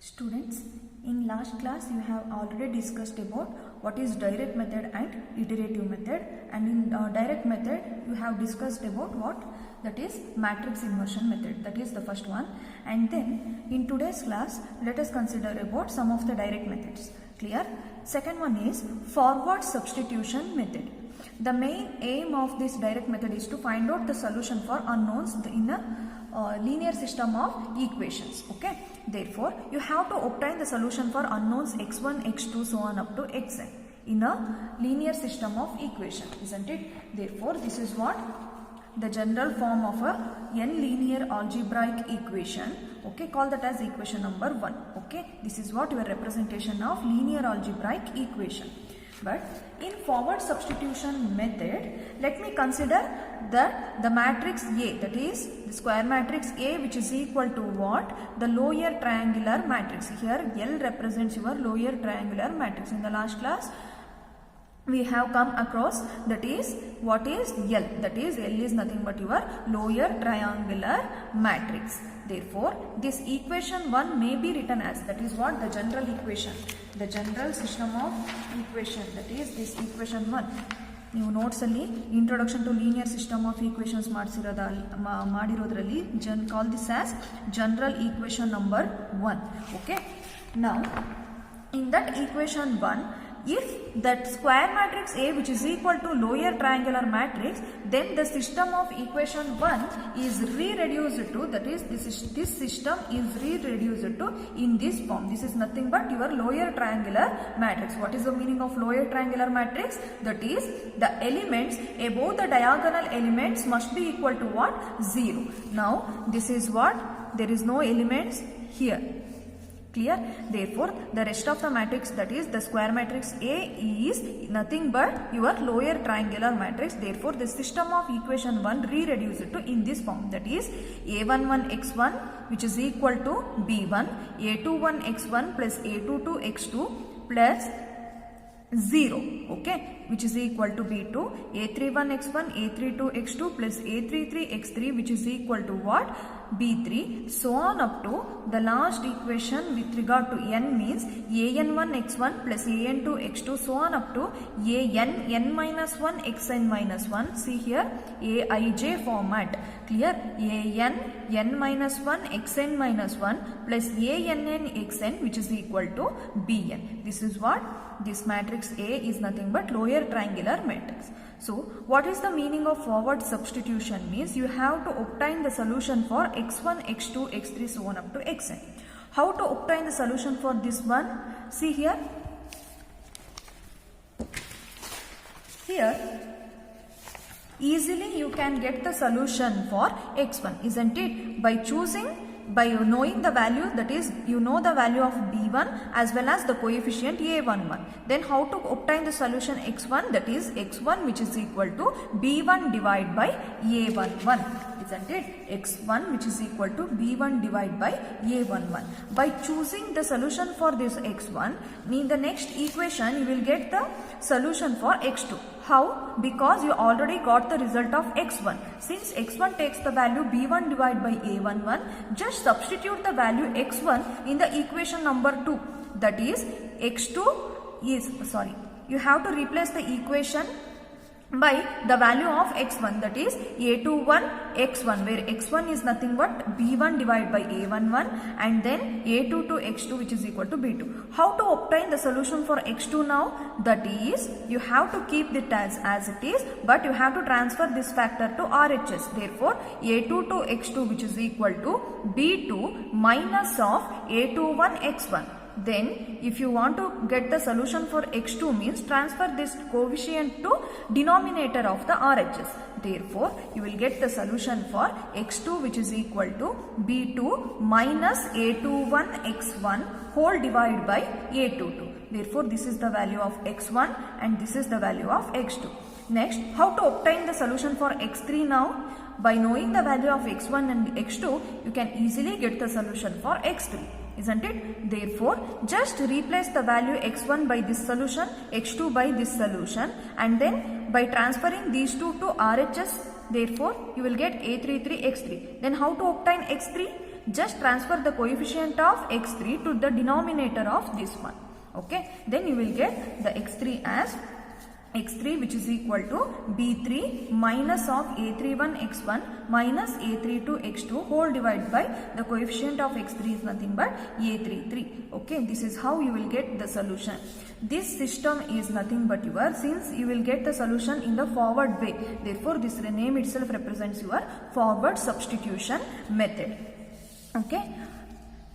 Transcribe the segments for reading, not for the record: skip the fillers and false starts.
Students, in last class you have already discussed about what is direct method and iterative method, and in direct method you have discussed about what that is matrix inversion method, that is the first one. And then in today's class let us consider about some of the direct methods. Clear? Second one is forward substitution method. The main aim of this direct method is to find out the solution for unknowns in a linear system of equations. Okay, therefore you have to obtain the solution for unknowns x1, x2, so on up to xn in a linear system of equation, isn't it? Therefore this is what the general form of a n linear algebraic equation. Okay, call that as equation number 1. Okay, this is what your representation of linear algebraic equation. But in forward substitution method, let me consider that the matrix A, that is the square matrix A, which is equal to what? The lower triangular matrix. Here L represents your lower triangular matrix. In the last class we have come across that is what is L, that is L is nothing but your lower triangular matrix. Therefore this equation 1 may be written as, that is what the general equation, the general system of equation, that is this equation 1. ನೀವು ನೋಟ್ಸಲ್ಲಿ introduction to linear system of equations ಮಾಡಿರೋದ್ರಲ್ಲಿ call this as general equation number 1. Okay, now in that equation 1, if that square matrix A, which is equal to lower triangular matrix, then the system of equation 1 is re-reduced to, that is this system is re-reduced to in this form. This is nothing but your lower triangular matrix. What is the meaning of lower triangular matrix? That is the elements above the diagonal elements must be equal to what? 0. Now this is what? There is no elements here. Clear? Therefore the rest of the matrix, that is the square matrix A, is nothing but your lower triangular matrix. Therefore the system of equation 1 re-reduced to in this form, that is a11x1 which is equal to b1, a21x1 plus a22x2 plus 0, okay, which is equal to b2, a31x1, a32x2 plus a33x3 which is equal to what? b3, so on up to the last equation with regard to n means an1x1 plus an2x2, so on up to an minus 1 xn minus 1. See here aij format. Clear? an n minus 1 xn minus 1 plus ann xn which is equal to bn. This is what? This matrix A is nothing but lower triangular matrix. So what is the meaning of forward substitution? Means you have to obtain the solution for x1, x2, x3, so on up to xn. How to obtain the solution for this one? See here. Here easily you can get the solution for x1, isn't it? By knowing the value, that is you know the value of b1 as well as the coefficient a11. Then how to obtain the solution x1? That is x1 which is equal to b1 divided by a11, isn't it? x1 which is equal to b1 divided by a11. By choosing the solution for this x1, in the next equation you will get the solution for x2. How? Because you already got the result of x1. Since x1 takes the value b1 divided by a11, just substitute the value x1 in the equation number 2. That is x2 is, you have to replace the equation by the value of x1, that is a21 x1, where x1 is nothing but b1 divided by a11 and then a22 x2 which is equal to b2. How to obtain the solution for x2 now? That is you have to keep it as it is, but you have to transfer this factor to RHS. Therefore a22 x2 which is equal to b2 minus of a21 x1. Then if you want to get the solution for x2 means transfer this coefficient to denominator of the RHS. Therefore you will get the solution for x2 which is equal to b2 minus a21 x1 whole divided by a22. Therefore this is the value of x1 and this is the value of x2. Next, how to obtain the solution for x3 now? By knowing the value of x1 and x2 you can easily get the solution for x3, isn't it? Therefore just replace the value x1 by this solution, x2 by this solution, and then by transferring these two to RHS, therefore you will get a33 x3. Then how to obtain x3? just transfer the coefficient of x3 to the denominator of this one. Okay, then you will get the x3 as x3 which is equal to b3 minus of a31 x1 minus a32 x2 whole divided by the coefficient of x3 is nothing but a33. Okay, this is how you will get the solution. This system is nothing but your, since you will get the solution in the forward way, therefore this name itself represents your forward substitution method. Okay,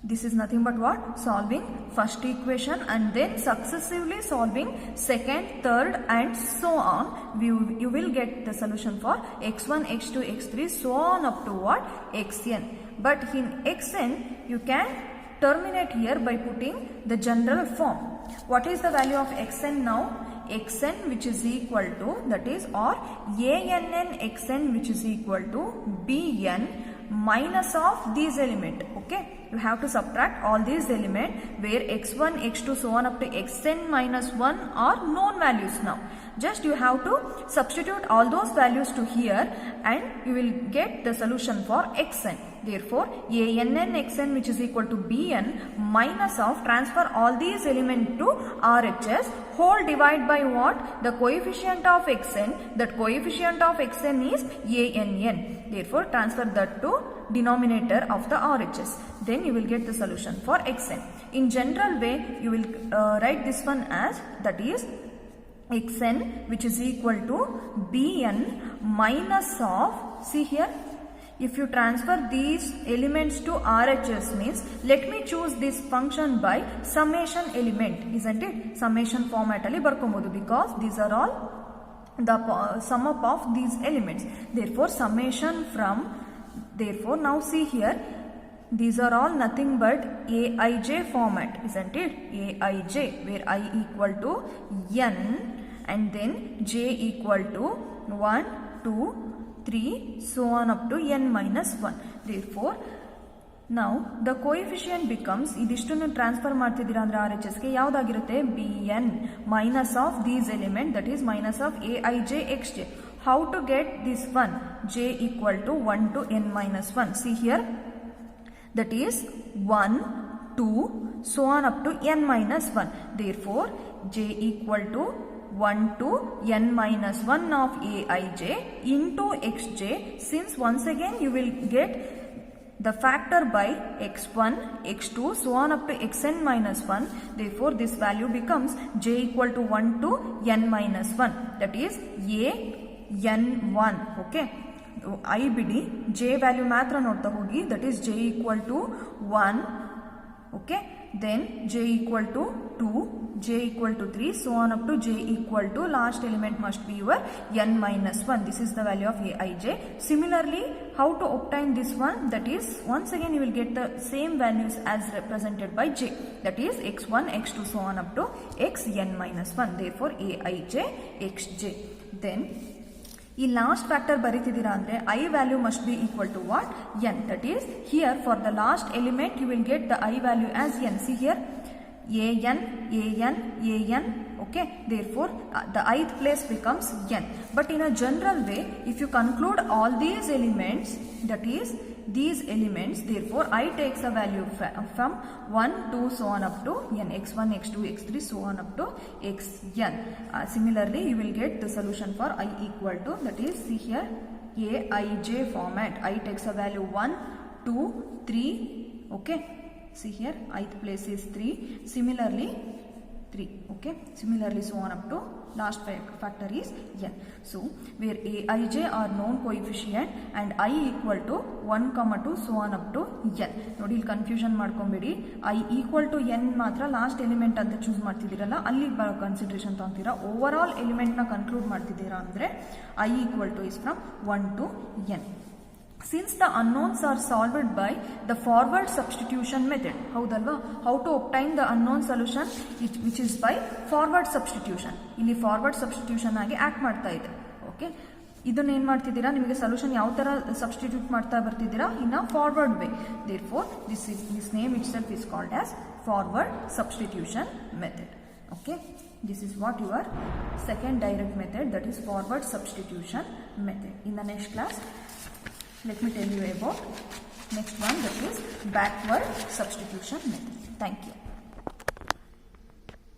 this is nothing but what? Solving first equation and then successively solving second, third and so on. You will get the solution for x1, x2, x3 so on up to what? xn. But in xn you can terminate here by putting the general form. What is the value of xn now? xn which is equal to, that is, or ann xn which is equal to bn minus of these element. Okay, you have to subtract all these elements where x1, x2 so on up to xn minus 1 are known values now. Just you have to substitute all those values to here and you will get the solution for xn. Therefore, ann xn which is equal to bn minus of transfer all these elements to RHS whole divide by what? The coefficient of xn. That coefficient of xn is ann. Therefore, transfer that to denominator of the RHS. Then you will get the solution for xn. In general way, you will write this one as, that is, xn which is equal to bn minus of, see here, if you transfer these elements to RHS means, let me choose this function by summation element, isn't it? Summation format alli barkobodu because these are all the sum up of these elements. Therefore, summation from, therefore now see here, these are all nothing but aij format, isn't it? aij, where I equal to n and then j equal to 1, 2, 3 so on up to n minus 1. Therefore, now the coefficient becomes, idishtunu transfer ಮಾಡ್ತಿದ್ದೀರಾ ಅಂದ್ರೆ RHS ಗೆ ಯಾವುದಾಗಿರುತ್ತೆ? bn minus of these element, that is minus of aij xj. How to get this one? j equal to 1 to n minus 1. See here, that is 1, 2 so on up to n minus 1. Therefore, j equal to 1 to n minus 1 of aij into xj, since once again you will get the factor by x1, x2 so on up to xn minus 1. Therefore, this value becomes j equal to 1 to n minus 1, that is an1. Okay, I bidi j value matra nodta hogi, that is j equal to 1. Okay, then j equal to 2, j equal to 3 so on up to j equal to, last element must be your n minus 1. This is the value of aij. Similarly, how to obtain this one? That is, once again you will get the same values as represented by j, that is x1, x2 so on up to xn minus 1. Therefore, aij xj. Then ಈ last factor ಬರೀತಿದ್ದೀರಾ ಅಂದರೆ I value must be equal to what? N. That is here for the last element you will get the I value as N. See here an. Okay, therefore the ith place becomes n. But in a general way, if you conclude all these elements, that is these elements, therefore I takes a value from 1, 2 so on up to n, x1, x2, x3 so on up to xn. Similarly, you will get the solution for I equal to, that is, see here, aij format. I takes a value 1, 2, 3. Okay, see here, ith place is 3. Similarly 3. Okay, similarly so on up to last factor is n. So where aij are known coefficient and I equal to 1, 2 so on up to n. ನೋಡಿ ಇಲ್ಲಿ confusion ಮಾಡ್ಕೊಂಬೇಡಿ. I equal to n ಮಾತ್ರ last element ಅಂತ choose ಮಾಡ್ತಿದ್ದೀರಲ್ಲ, ಅಲ್ಲಿ consideration ತಗೊಂತೀರಾ. Over all element ನ conclude ಮಾಡ್ತಿದ್ದೀರಾ ಅಂದ್ರೆ I equal to is from 1 to n. Since the unknowns are solved by the forward substitution method, ಹೌದಲ್ವಾ? How to obtain the unknown solution, which is by forward substitution. ಇಲ್ಲಿ forward substitution ಆಗಿ act ಮಾಡ್ತಾ ಇದೆ. Okay, ಇದನ್ನ ಏನ್ ಮಾಡ್ತಿದ್ದೀರಾ, ನಿಮಗೆ solution ಯಾವ ತರ ಸಬ್ಸ್ಟಿಟ್ಯೂಟ್ ಮಾಡ್ತಾ ಬರ್ತಿದ್ದೀರಾ? In a forward way. Therefore, this name itself is called as forward substitution method. Okay, this is what your second direct method, that is forward substitution method. In the next class, let me tell you about next one, that is backward substitution method. Thank you.